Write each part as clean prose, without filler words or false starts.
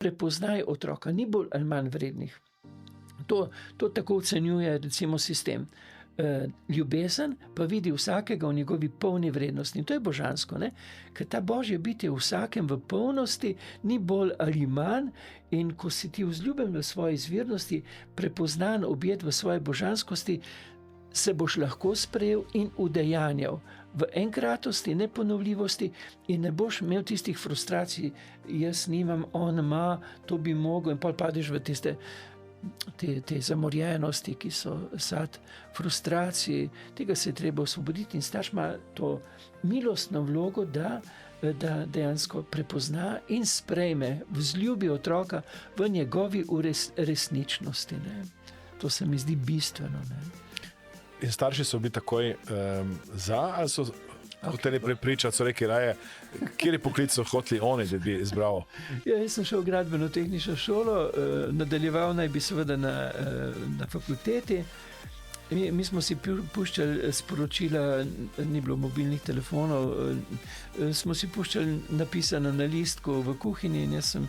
prepoznaj otroka, ni bolj ali manj vrednih. To tako ocenjuje recimo sistem. Ljubezen pa vidi vsakega v njegovi polni vrednosti. In to je božansko, ne? Ker ta Božje bitje v vsakem v polnosti ni bolj ali manj, in ko si ti vzljubljen v svoji izvirnosti, prepoznan, objet v svoji božanskosti, se boš lahko sprejel in udejanjal v enkratosti, neponovljivosti, in ne boš imel tistih frustracij, jaz nimam, on ima, to bi mogel, in pol padeš v tiste te zamorjenosti, ki so sad frustracij. Tega se je treba osvoboditi, in starš ima to milostno vlogo, da dejansko prepozna in sprejme, vzljubi otroka v njegovi resničnosti. Ne. To se mi zdi bistveno. Ne. In starši so bili takoj za, ali so hoteli prepričati, so rekli raje, kjer je poklic so hoteli oni, da bi izbral? Ja, jaz sem šel v gradbeno-tehnično šolo, nadaljeval naj bi seveda na fakulteti. Mi smo si puščali sporočila, ni bilo mobilnih telefonov, smo si puščali napisano na listku v kuhinji, in jaz sem,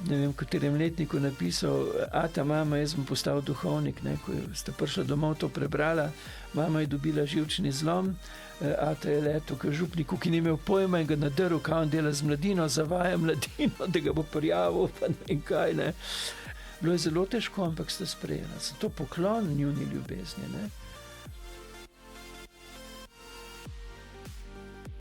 ne vem, v katerem letniku napisal: ata, mama, jaz bom postal duhovnik. Ne, ko sta prišla domov, to prebrala, mama je dobila živčni zlom, ata je letel k župniku, ki ni imel pojma, in ga nadrl, kaj on dela z mladino, zavaja mladino, da ga bo prijavil, pa ne vem kaj. Ne. Bilo je zelo težko, ampak sta sprejela. To poklon njuni ljubezni. Ne.